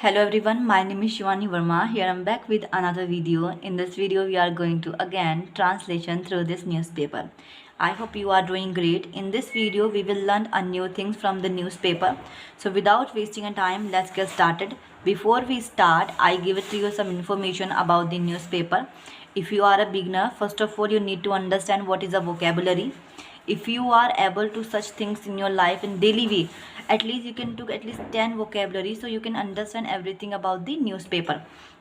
Hello everyone, my name is Shivani Verma. Here I'm back with another video. In this video, we are going to again translation through this newspaper. I hope you are doing great. In this video, we will learn a new things from the newspaper. So without wasting a time, let's get started. Before we start, I give it to you some information about the newspaper. If you are a beginner, first of all, you need to understand what is a vocabulary. If you are able to such things in your life in daily way, at least you can took at least 10 vocabulary, so you can understand everything about the newspaper.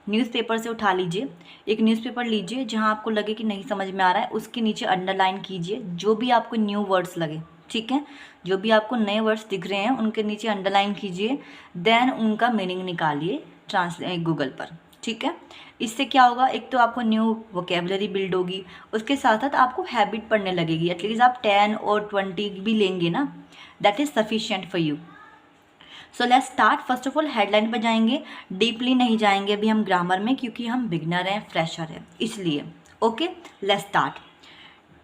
Newspaper से उठा लीजिए, एक newspaper लीजिए, जहां आपको लगे कि नहीं समझ में आ रहा है उसके नीचे अंडरलाइन कीजिए जो भी आपको न्यू वर्ड्स लगे, ठीक है, जो भी आपको नए वर्ड्स दिख रहे हैं उनके नीचे अंडरलाइन कीजिए, देन उनका मीनिंग निकालिए ट्रांसलेट गूगल पर, ठीक है। इससे क्या होगा, एक तो आपको न्यू वोकेबलरी बिल्ड होगी, उसके साथ साथ आपको हैबिट पढ़ने लगेगी। एटलीस्ट आप 10 और 20 भी लेंगे ना, that is sufficient for you. So let's start. First of all headline पर जाएंगे, डीपली नहीं जाएंगे अभी हम ग्रामर में, क्योंकि हम बिगनर हैं, फ्रेशर हैं, इसलिए। Okay, let's start.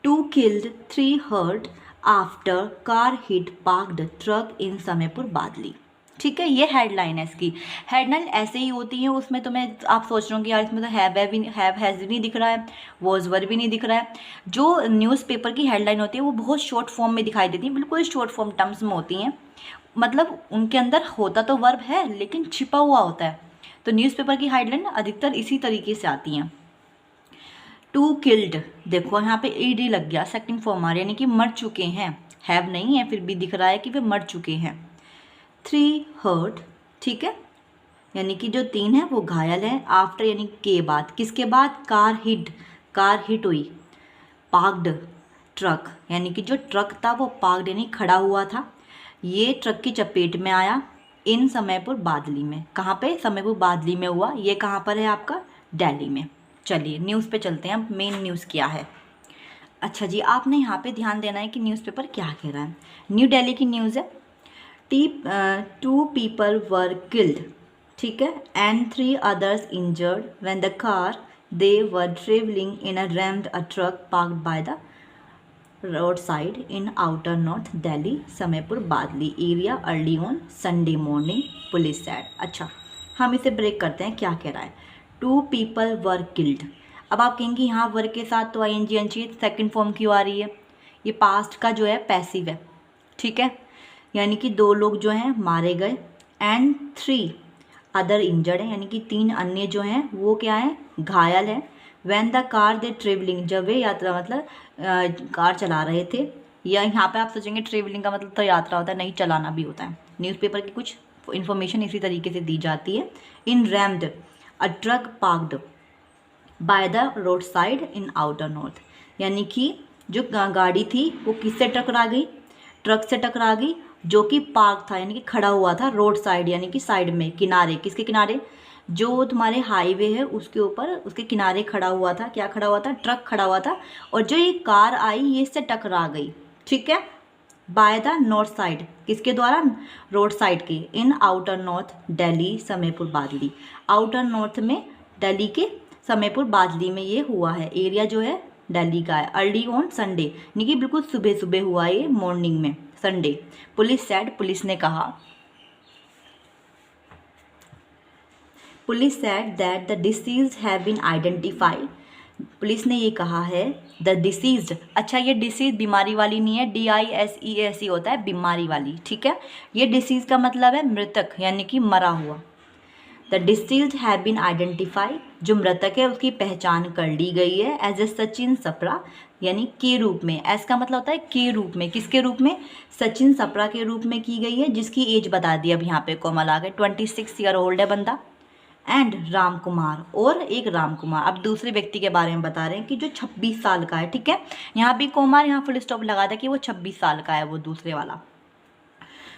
2 killed 3 hurt after car hit parked truck in Samaypur Badli, ठीक है। ये हेडलाइन है इसकी। हेडलाइन ऐसे ही होती है, उसमें तो मैं आप सोच रहे हो कि यार इसमें तो हैव हैज़ भी नहीं दिख रहा है, वॉज वर भी नहीं दिख रहा है। जो न्यूज़पेपर की हेडलाइन होती है वो बहुत शॉर्ट फॉर्म में दिखाई देती है, बिल्कुल शॉर्ट फॉर्म टर्म्स में होती हैं, मतलब उनके अंदर होता तो वर्ब है लेकिन छिपा हुआ होता है। तो न्यूज़पेपर की हेडलाइन अधिकतर इसी तरीके से आती हैं। 2 killed, देखो यहाँ पे ईडी लग गया, सेकंड फॉर्म आ रहा है, यानी कि मर चुके हैं, हैव नहीं है फिर भी दिख रहा है कि वे मर चुके हैं। 3 hurt, ठीक है, यानी कि जो 3 है वो घायल है। आफ्टर यानी के बाद, किसके बाद, कार हिट हुई। पार्क्ड ट्रक, यानी कि जो ट्रक था वो पार्क्ड यानी खड़ा हुआ था, ये ट्रक की चपेट में आया। इन समयपुर बादली में, कहाँ पे, समयपुर बादली में हुआ। ये कहाँ पर है आपका, दिल्ली में। चलिए न्यूज़ पे चलते हैं, मेन न्यूज़ क्या है। अच्छा जी, आपने यहाँ पे ध्यान देना है कि न्यूज़पेपर क्या कह रहा है। न्यू दिल्ली की न्यूज़ है। 2 people were killed, ठीक है, and 3 others injured when the car they were traveling in a rammed a truck parked by the roadside in outer North Delhi, Samaypur Badli area early on Sunday morning, police said। अच्छा, हम इसे break करते हैं, क्या कह रहा है। 2 people were killed। अब आप कहेंगे यहाँ वर्ग के साथ तो ING सेकंड फॉर्म क्यों आ रही है, ये पास्ट का जो है पैसिव है, ठीक है, यानी कि 2 लोग जो हैं मारे गए, एंड 3 अदर इंजर्ड है, यानी कि 3 अन्य जो हैं वो क्या है, घायल है। When the car they travelling, जब वे यात्रा मतलब कार चला रहे थे, या यहाँ पे आप सोचेंगे ट्रेवलिंग का मतलब तो यात्रा होता है, नहीं, चलाना भी होता है। न्यूज़पेपर की कुछ इन्फॉर्मेशन इसी तरीके से दी जाती है। In rammed a truck parked by the road side in outer north, यानी कि जो गाड़ी थी वो किससे टकरा गई, ट्रक से टकरा गई, जो कि पार्क था यानी कि खड़ा हुआ था, रोड साइड यानी कि साइड में, किनारे, किसके किनारे, जो तुम्हारे हाईवे है उसके ऊपर, उसके किनारे खड़ा हुआ था। क्या खड़ा हुआ था, ट्रक खड़ा हुआ था, और जो ये कार आई ये इससे टकरा गई, ठीक है। बाय द नॉर्थ साइड, किसके द्वारा, रोड साइड के। इन आउटर नॉर्थ दिल्ली समयपुर बादली, आउटर नॉर्थ में दिल्ली के समयपुर बादली में ये हुआ है। एरिया जो है दिल्ली का है। अर्ली ऑन संडे, यानी कि बिल्कुल सुबह सुबह हुआ ये, मॉर्निंग में, संडे। पुलिस सेड, पुलिस ने कहा, police said that the deceased have been identified, police ने ये कहा है, द डिसीज्ड, अच्छा ये डिसीज बीमारी वाली नहीं है, DISEASE होता है बीमारी वाली, ठीक है। ये डिसीज का मतलब है मृतक, यानी कि मरा हुआ। The deceased have been identified, जो मृतक है उसकी पहचान कर ली गई है, एज ए सचिन सप्रा, यानी के रूप में। एस का मतलब होता है के रूप में, किसके रूप में, सचिन सप्रा के रूप में की गई है, जिसकी एज बता दी अब यहाँ पे कोमल आ गए, 26 ईयर ओल्ड है बंदा। एंड राम कुमार, और एक राम कुमार, अब दूसरे व्यक्ति के बारे में बता रहे हैं कि जो 26 साल का है, ठीक है। यहाँ भी कुमार, यहाँ फुल स्टॉप लगा था कि वो 26 साल का है, वो दूसरे वाला।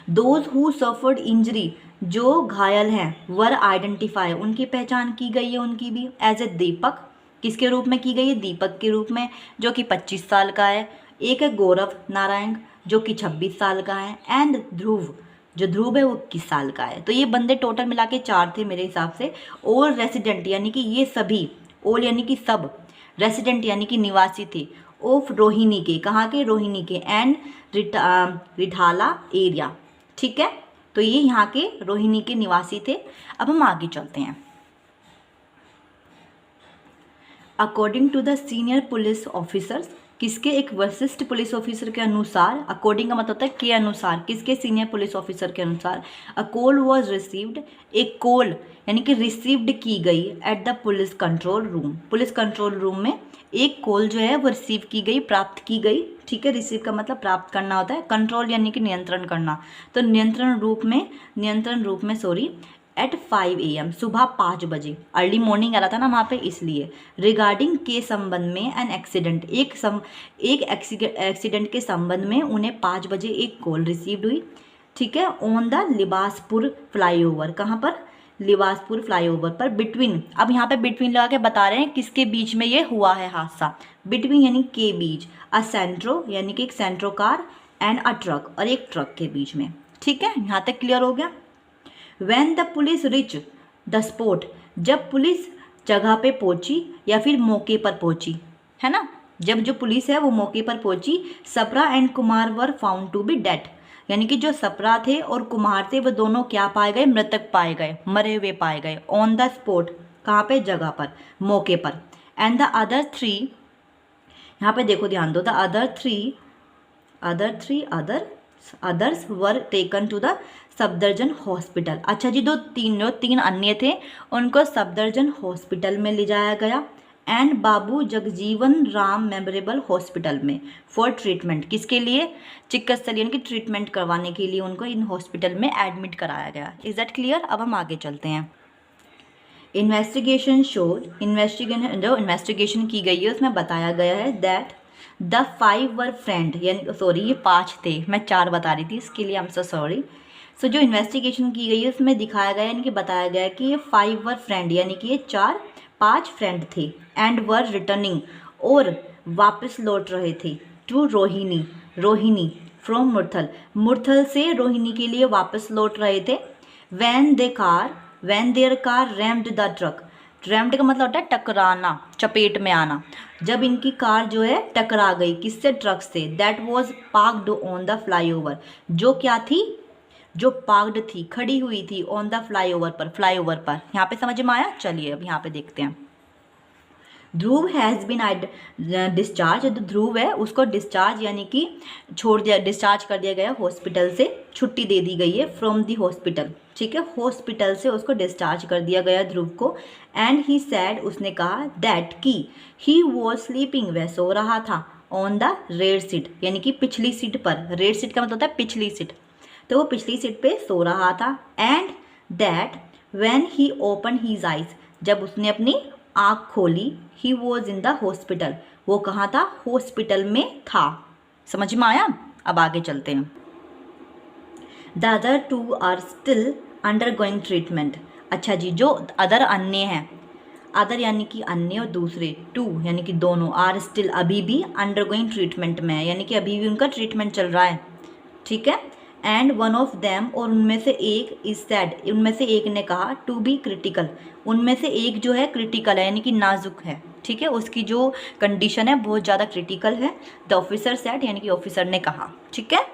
दोज हु सफर्ड इंजरी, जो घायल हैं, वर आइडेंटिफाई, उनकी पहचान की गई है, उनकी भी, एज ए दीपक, किसके रूप में की गई है, दीपक के रूप में, जो कि 25 साल का है। एक है गौरव नारायण, जो कि 26 साल का है। एंड ध्रुव, जो ध्रुव है वो 21 साल का है। तो ये बंदे टोटल मिला के 4 थे मेरे हिसाब से। और रेसिडेंट, यानी कि ये सभी, ओल यानी कि सब, रेसिडेंट यानी कि निवासी थे, ऑफ रोहिणी के, कहाँ के, रोहिणी के, एंड रिठाला एरिया, ठीक है। तो ये यहाँ के रोहिणी के निवासी थे। अब हम आगे चलते हैं। According to the senior police officers, किसके, एक वरिष्ठ पुलिस ऑफिसर के अनुसार, अकॉर्डिंग का मतलब होता है के अनुसार, किसके, सीनियर पुलिस ऑफिसर के अनुसार, अ कॉल वॉज रिसीव्ड, एक कॉल यानी कि रिसीव्ड की गई at the police control room, police control room में एक कॉल जो है वो रिसीव की गई, प्राप्त की गई। ठीक है, रिसीव का मतलब प्राप्त करना होता है, कंट्रोल यानी कि नियंत्रण करना, तो नियंत्रण रूप में सॉरी एट 5 AM, सुबह 5 बजे, अर्ली मॉर्निंग आ रहा था ना वहाँ पे इसलिए, रिगार्डिंग के संबंध में एन एक्सीडेंट, एक एक्सीडेंट के संबंध में उन्हें 5 बजे एक कॉल रिसीव्ड हुई। ठीक है, ऑन द लिबासपुर फ्लाईओवर, कहाँ पर, लिबासपुर फ्लाईओवर पर, बिटवीन, अब यहाँ पे बिटवीन लगा के बता रहे हैं किसके बीच में ये हुआ है हादसा, बिटवीन यानी के बीच, अ सेंट्रो यानी कि एक Santro car and a truck, और एक ट्रक के बीच में। ठीक है, यहाँ तक क्लियर हो गया। When the police reached the spot, जब पुलिस जगह पे पहुंची या फिर मौके पर पहुंची, है ना, जब जो पुलिस है वो मौके पर पहुंची, Sapra and Kumar were found to be dead, यानी कि जो सप्रा थे और कुमार थे वो दोनों क्या पाए गए, मृतक पाए गए, मरे हुए पाए गए, ऑन द स्पॉट, कहाँ पे, जगह पर, मौके पर। एंड द अदर 3, यहाँ पे देखो ध्यान दो, the others were taken to the Safdarjung hospital. अच्छा जी, जो तीन अन्य थे उनको सफदरजंग हॉस्पिटल में ले जाया गया, and Babu Jagjivan Ram memorable hospital में फॉर ट्रीटमेंट, किसके लिए, चिकित्सा यानी कि ट्रीटमेंट करवाने के लिए उनको इन हॉस्पिटल में एडमिट कराया गया। Is that clear. अब हम आगे चलते हैं। इन्वेस्टिगेशन जो इन्वेस्टिगेशन की गई है उसमें बताया गया है दैट द 5 वर फ्रेंड, यानी सॉरी ये 5 थे, मैं 4 बता रही थी, इसके लिए आई एम सो सॉरी। सो जो इन्वेस्टिगेशन की गई है उसमें दिखाया गया यानी कि बताया गया कि ये 5 वर फ्रेंड यानी कि ये 5 फ्रेंड थे, एंड वर रिटर्निंग, और वापस लौट रहे थे, टू रोहिणी फ्रॉम मुरथल से रोहिणी के लिए वापस लौट रहे थे। When their car rammed the truck, rammed का मतलब होता है टकराना, चपेट में आना, जब इनकी कार जो है टकरा गई किससे, ट्रक से, that was parked on the flyover, जो क्या थी, जो पार्क्ड थी, खड़ी हुई थी, ऑन द फ्लाईओवर पर। यहाँ पे समझ में आया। चलिए अब यहाँ पे देखते हैं। ध्रुव हैज़ बीन डिस्चार्ज, जो ध्रुव है उसको डिस्चार्ज यानी कि डिस्चार्ज कर दिया गया हॉस्पिटल से, छुट्टी दे दी गई है फ्रॉम दी हॉस्पिटल। ठीक है, हॉस्पिटल से उसको डिस्चार्ज कर दिया गया ध्रुव को। एंड ही सैड, उसने कहा, दैट की ही वॉज स्लीपिंग, वह सो रहा था, ऑन द रेयर सीट यानी कि पिछली सीट पर, रेयर सीट का मतलब होता है पिछली सीट, तो वो पिछली सीट पे सो रहा था। And that when he open his eyes, जब उसने अपनी आँख खोली, he was in the hospital, वो कहाँ था, हॉस्पिटल में था। समझ में आया। अब आगे चलते हैं। The other 2 are still undergoing treatment. अच्छा जी, जो अदर अन्य हैं, अदर यानी कि अन्य, और दूसरे 2 यानी कि दोनों, आर स्टिल अभी भी, अंडरगोइंग ट्रीटमेंट में है यानी कि अभी भी उनका ट्रीटमेंट चल रहा है। ठीक है, एंड वन ऑफ देम, और उनमें से एक, इज सैड, उनमें से एक ने कहा, टू बी क्रिटिकल, उनमें से एक जो है क्रिटिकल है यानी कि नाजुक है। ठीक है, उसकी जो कंडीशन है बहुत ज़्यादा क्रिटिकल है। द ऑफिसर सैड यानी कि ऑफिसर ने कहा। ठीक है,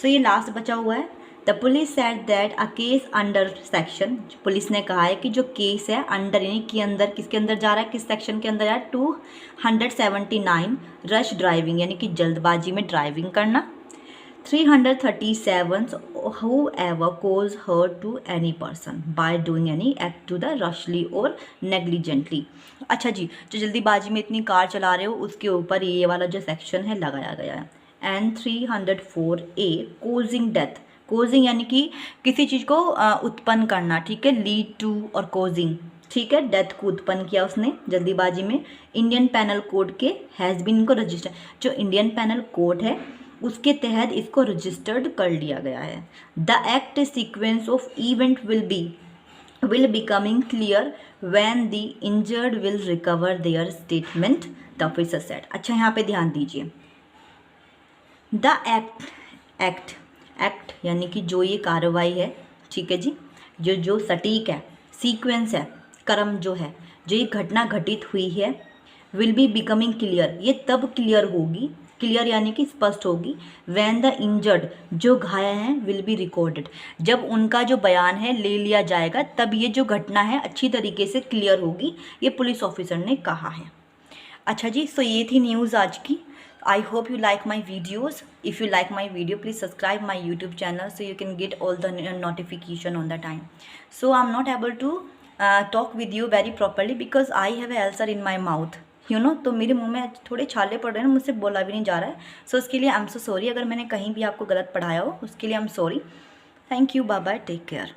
सो ये लास्ट बचा हुआ है। The police sad that a case under section, police ने कहा है कि जो केस है अंडर यानी कि अंदर, किसके अंदर जा रहा है, किस सेक्शन के अंदर जा रहा है, 279 रश ड्राइविंग यानी कि जल्दबाजी में ड्राइविंग करना, 337 whoever cause hurt to any person by doing any act to the rashly or negligently। अच्छा जी, जो जल्दीबाजी में इतनी कार चला रहे हो उसके ऊपर ये वाला जो सेक्शन है लगाया गया है। And 304A causing death, causing यानी कि किसी चीज़ को उत्पन्न करना। ठीक है, लीड टू और causing। ठीक है, डेथ को उत्पन्न किया उसने जल्दीबाजी में। इंडियन पैनल कोड के हैज़ बीन को रजिस्टर, जो इंडियन पैनल कोड है उसके तहत इसको रजिस्टर्ड कर लिया गया है। The act sequence of event will becoming clear when the injured will recover their statement, the officer said. अच्छा, यहाँ पे ध्यान दीजिए। द एक्ट यानी कि जो ये कार्रवाई है, ठीक है जी, जो सटीक है, सीक्वेंस है, क्रम जो है, जो ये घटना घटित हुई है, विल बी बिकमिंग क्लियर, ये तब क्लियर होगी क्लियर यानी कि स्पष्ट होगी। व्हेन द इंजर्ड, जो घायल हैं, विल बी रिकॉर्डेड, जब उनका जो बयान है ले लिया जाएगा तब ये जो घटना है अच्छी तरीके से क्लियर होगी, ये पुलिस ऑफिसर ने कहा है। अच्छा जी, सो ये थी न्यूज़ आज की। I hope you like my videos. If you like my video, please subscribe my YouTube channel so you can get all the notification on the time. So I'm not able to talk with you very properly because I have a ulcer in my mouth. तो मेरे मुंह में थोड़े छाले पड़ रहे हैं, मुझसे बोला भी नहीं जा रहा है। सो उसके लिए आई एम सो सॉरी, अगर मैंने कहीं भी आपको गलत पढ़ाया हो उसके लिए I am sorry. Thank you, bye bye, take care.